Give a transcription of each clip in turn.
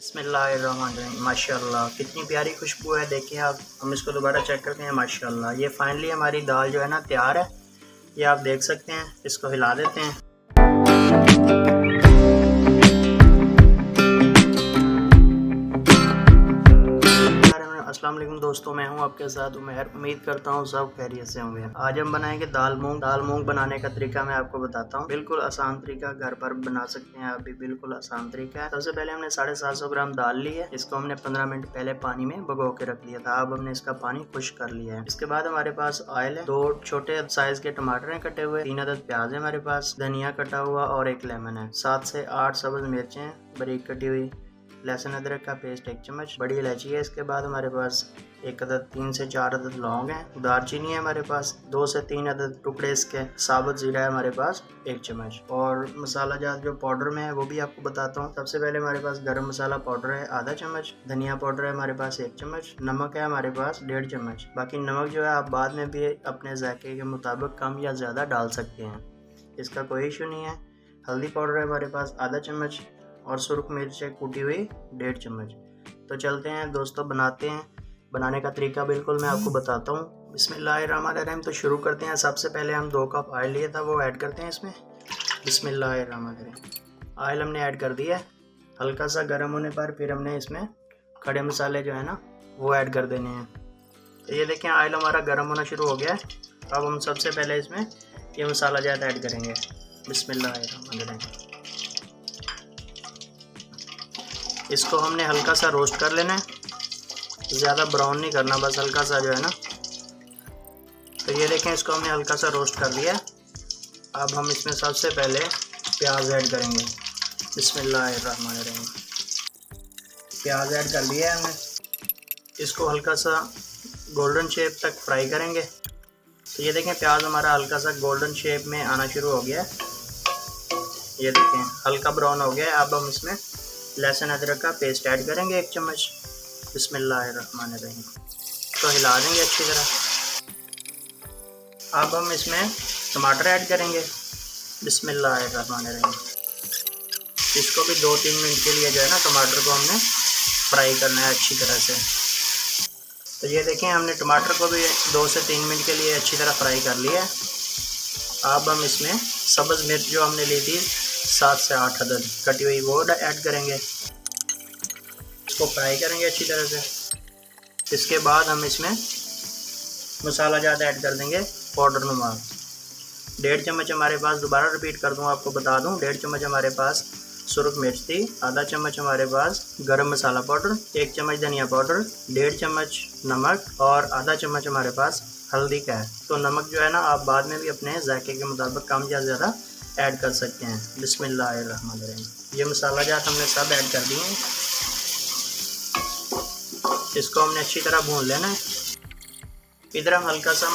बिस्मिल्लाहिर्रहमानिर्रहीम। माशाल्लाह कितनी प्यारी खुशबू है। देखिए आप, हम इसको दोबारा चेक करते हैं। माशाल्लाह ये फाइनली हमारी दाल जो है ना तैयार है। ये आप देख सकते हैं। इसको हिला देते हैं। अस्सलाम वालेकुम दोस्तों, मैं हूं आपके साथ उमैर। उम्मीद करता हूं सब खैरियत से होंगे। आज हम बनाएंगे दाल मूंग। दाल मूंग बनाने का तरीका मैं आपको बताता हूं। बिल्कुल आसान तरीका, घर पर बना सकते हैं आप भी। बिल्कुल आसान तरीका है। सबसे पहले हमने 750 ग्राम दाल ली है। इसको हमने 15 मिनट पहले पानी में भिगो के रख लिया था। अब हमने इसका पानी खुश्क कर लिया है। इसके बाद हमारे पास ऑयल है, 2 छोटे साइज के टमाटर हैं कटे हुए, 3 अदद प्याज है हमारे पास, धनिया कटा हुआ और 1 लेमन है, 7 से 8 सब्ज मिर्चें बारीक कटी हुई, लहसुन अदरक का पेस्ट 1 चम्मच, बड़ी इलायची है। इसके बाद हमारे पास 1 अदद 3 से 4 अदद लौंग है, दालचीनी है हमारे पास, 2 से 3 अदद टुकड़े इसके, साबुत जीरा है हमारे पास 1 चम्मच। और मसाला जात जो पाउडर में है वो भी आपको बताता हूँ। सबसे पहले हमारे पास गरम मसाला पाउडर है आधा चम्मच, धनिया पाउडर है हमारे पास 1 चम्मच, नमक है हमारे पास 1.5 चम्मच। बाकी नमक जो है आप बाद में भी अपने जायके के मुताबिक कम या ज़्यादा डाल सकते हैं, इसका कोई इशू नहीं है। हल्दी पाउडर है हमारे पास आधा चम्मच और सुर्ख मिर्च है कूटी हुई 1.5 चम्मच। तो चलते हैं दोस्तों, बनाते हैं। बनाने का तरीका बिल्कुल मैं आपको बताता हूँ। बिस्मिल्लाहिर्रहमानिर्रहीम। तो शुरू करते हैं। सबसे पहले हम 2 कप ऑयल लिए था, वो ऐड करते हैं इसमें। बिस्मिल्लाहिर्रहमानिर्रहीम। ऑयल हमने ऐड कर दिया है। हल्का सा गर्म होने पर फिर हमने इसमें खड़े मसाले जो है ना वो ऐड कर देने हैं। तो ये देखें ऑयल हमारा गर्म होना शुरू हो गया है। अब हम सबसे पहले इसमें ये मसाला ज़्यादा ऐड करेंगे। बिस्मिल्लाहिर्रहमानिर्रहीम। इसको हमने हल्का सा रोस्ट कर लेना है, ज़्यादा ब्राउन नहीं करना, बस हल्का सा जो है ना। तो ये देखें इसको हमने हल्का सा रोस्ट कर लिया। अब हम इसमें सबसे पहले प्याज ऐड करेंगे। बिस्मिल्लाहिर्रहमानिर्रहीम। प्याज ऐड कर लिया है हमने। इसको हल्का सा गोल्डन शेप तक फ्राई करेंगे। तो ये देखें प्याज हमारा हल्का सा गोल्डन शेप में आना शुरू हो गया है। ये देखें हल्का ब्राउन हो गया है। अब हम इसमें लहसुन अदरक का पेस्ट ऐड करेंगे 1 चम्मच। बिस्मिल्लाहिर्रहमानिर्रहीम। तो हिला देंगे अच्छी तरह। अब हम इसमें टमाटर ऐड करेंगे। बिस्मिल्लाहिर्रहमानिर्रहीम। इसको भी 2-3 मिनट के लिए जो है ना टमाटर को हमने फ्राई करना है अच्छी तरह से। तो ये देखें हमने टमाटर को भी 2 से 3 मिनट के लिए अच्छी तरह फ्राई कर लिया है। अब हम इसमें सब्ज़ मिर्च जो हमने ली थी 7 से 8 अदद कटी हुई वो ऐड करेंगे। इसको फ्राई करेंगे अच्छी तरह से। इसके बाद हम इसमें मसाला ज़्यादा ऐड कर देंगे, पाउडर नुमा 1.5 चम्मच हमारे पास। दोबारा रिपीट कर दूँ, आपको बता दूँ, 1.5 चम्मच हमारे पास सुर्ख मिर्च थी, आधा चम्मच हमारे पास गरम मसाला पाउडर, 1 चम्मच धनिया पाउडर, 1.5 चम्मच नमक और आधा चम्मच हमारे पास हल्दी का है। तो नमक जो है ना आप बाद में भी अपने जायके के मुताबिक कम या ज़्यादा ऐड कर सकते हैं। बिस्मिल्लाहिर्रहमानिर्रहीम। ये मसाला जात हमने सब ऐड कर दिए हैं। इसको हमने अच्छी तरह भून लेना है। इधर हम हल्का सा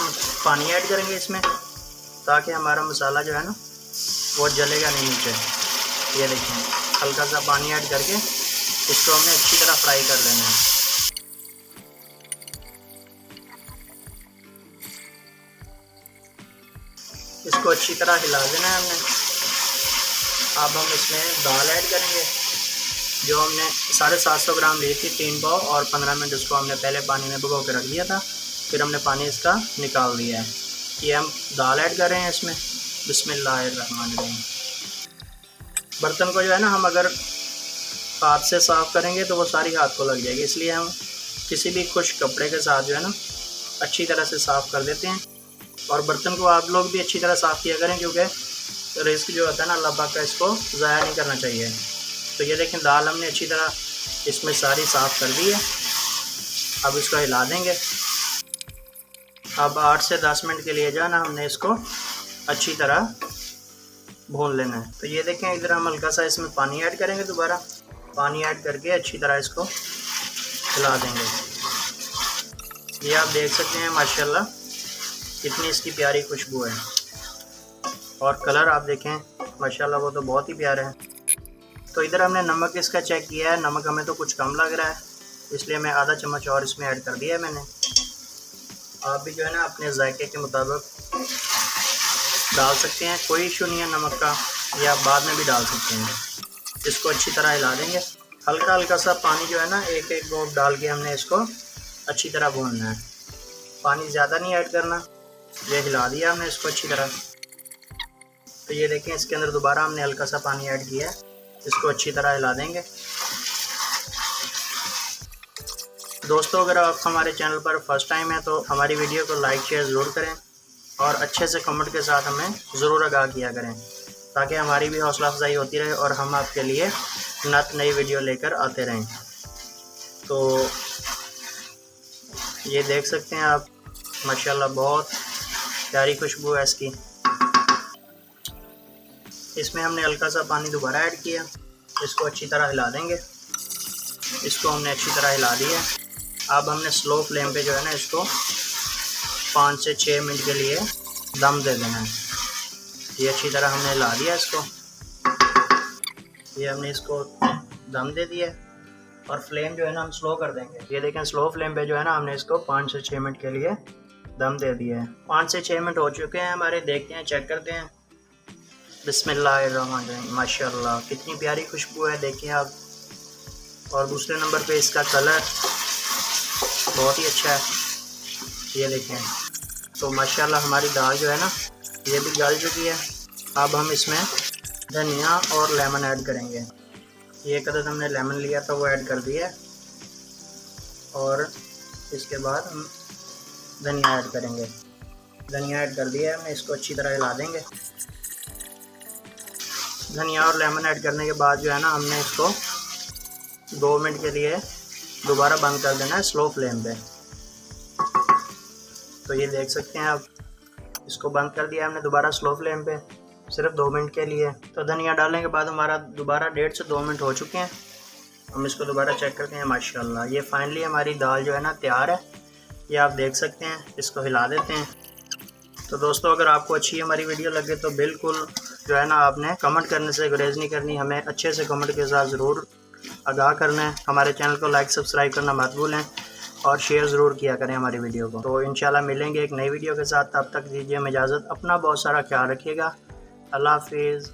पानी ऐड करेंगे इसमें, ताकि हमारा मसाला जो है ना वो जलेगा नहीं नीचे। ये देखें हल्का सा पानी ऐड करके इसको हमने अच्छी तरह फ्राई कर लेना है। इसको अच्छी तरह हिला देना है हमने। अब हम इसमें दाल ऐड करेंगे जो हमने 750 ग्राम ली थी, 3 पाव, और 15 मिनट उसको हमने पहले पानी में भिगो के रख दिया था। फिर हमने पानी इसका निकाल दिया है। ये हम दाल ऐड कर रहे हैं इसमें। बिस्मिल्लाहिर्रहमानिर्रहीम। बर्तन को जो है ना हम अगर हाथ से साफ़ करेंगे तो वो सारी हाथ को लग जाएगी, इसलिए हम किसी भी खुश्क कपड़े के साथ जो है ना अच्छी तरह से साफ़ कर देते हैं। और बर्तन को आप लोग भी अच्छी तरह साफ़ किया करें, क्योंकि रिस्क जो होता है ना अल्लाह पाक का, इसको ज़ाया नहीं करना चाहिए। तो ये देखें दाल हमने अच्छी तरह इसमें सारी साफ़ कर दी है। अब इसको हिला देंगे। अब 8 से 10 मिनट के लिए जो है ना हमने इसको अच्छी तरह भून लेना है। तो ये देखें इधर हम हल्का सा इसमें पानी ऐड करेंगे, दोबारा पानी ऐड करके अच्छी तरह इसको हिला देंगे। ये आप देख सकते हैं माशाल्लाह कितनी इसकी प्यारी खुशबू है। और कलर आप देखें माशाल्लाह वो तो बहुत ही प्यारा है। तो इधर हमने नमक इसका चेक किया है, नमक हमें तो कुछ कम लग रहा है, इसलिए मैं आधा चम्मच और इसमें ऐड कर दिया है मैंने। आप भी जो है ना अपने जायके के मुताबिक डाल सकते हैं, कोई इशू नहीं है नमक का, या आप बाद में भी डाल सकते हैं। इसको अच्छी तरह हिला देंगे। हल्का हल्का सा पानी जो है ना एक एक घूंट डाल के हमने इसको अच्छी तरह भूनना है। पानी ज़्यादा नहीं ऐड करना। ये हिला दिया हमने इसको अच्छी तरह। तो ये देखें इसके अंदर दोबारा हमने हल्का सा पानी ऐड किया है। इसको अच्छी तरह हिला देंगे। दोस्तों अगर आप हमारे चैनल पर फर्स्ट टाइम है तो हमारी वीडियो को लाइक शेयर ज़रूर करें और अच्छे से कमेंट के साथ हमें ज़रूर आगाह किया करें, ताकि हमारी भी हौसला अफजाई होती रहे और हम आपके लिए नई वीडियो लेकर आते रहें। तो ये देख सकते हैं आप, माशाल्लाह बहुत प्यारी खुशबू है इसकी। इसमें हमने हल्का सा पानी दोबारा ऐड किया। इसको अच्छी तरह हिला देंगे। इसको हमने अच्छी तरह हिला दिया। अब हमने स्लो फ्लेम पे जो है ना इसको 5 से 6 मिनट के लिए दम दे देना है। ये अच्छी तरह हमने हिला दिया इसको। ये हमने इसको दम दे दिया और फ्लेम जो है ना हम स्लो कर देंगे। ये देखें स्लो फ्लेम पे जो है ना हमने इसको 5 से 6 मिनट के लिए दम दे दिया है। 5 से 6 मिनट हो चुके हैं हमारे। देखते हैं, चेक करते हैं। बिस्मिल्लाहिर्रहमानिर्रहीम। माशाल्लाह कितनी प्यारी खुशबू है, देखिए आप। और दूसरे नंबर पे इसका कलर बहुत ही अच्छा है, ये देखें। तो माशाल्लाह हमारी दाल जो है ना ये भी गल चुकी है। अब हम इसमें धनिया और लेमन ऐड करेंगे। ये कदर हमने लेमन लिया था वो ऐड कर दिया और इसके बाद हम धनिया ऐड करेंगे। धनिया ऐड कर दिया है हमने। इसको अच्छी तरह हिला देंगे। धनिया और लेमन ऐड करने के बाद जो है ना हमने इसको 2 मिनट के लिए दोबारा बंद कर देना है स्लो फ्लेम पे। तो ये देख सकते हैं आप, इसको बंद कर दिया हमने दोबारा स्लो फ्लेम पे सिर्फ 2 मिनट के लिए। तो धनिया डालने के बाद हमारा दोबारा 1.5 से 2 मिनट हो चुके हैं। हम इसको दोबारा चेक करते हैं। माशाल्लाह ये फाइनली हमारी दाल जो है ना तैयार है। ये आप देख सकते हैं। इसको हिला देते हैं। तो दोस्तों अगर आपको अच्छी हमारी वीडियो लगे तो बिल्कुल जो है ना आपने कमेंट करने से गुरेज नहीं करनी। हमें अच्छे से कमेंट के साथ ज़रूर आगाह करना है। हमारे चैनल को लाइक सब्सक्राइब करना मत भूलें और शेयर ज़रूर किया करें हमारी वीडियो को। तो इंशाल्लाह मिलेंगे एक नई वीडियो के साथ। तब तक दीजिए इजाज़त। अपना बहुत सारा ख्याल रखिएगा। अल्लाह हाफिज़।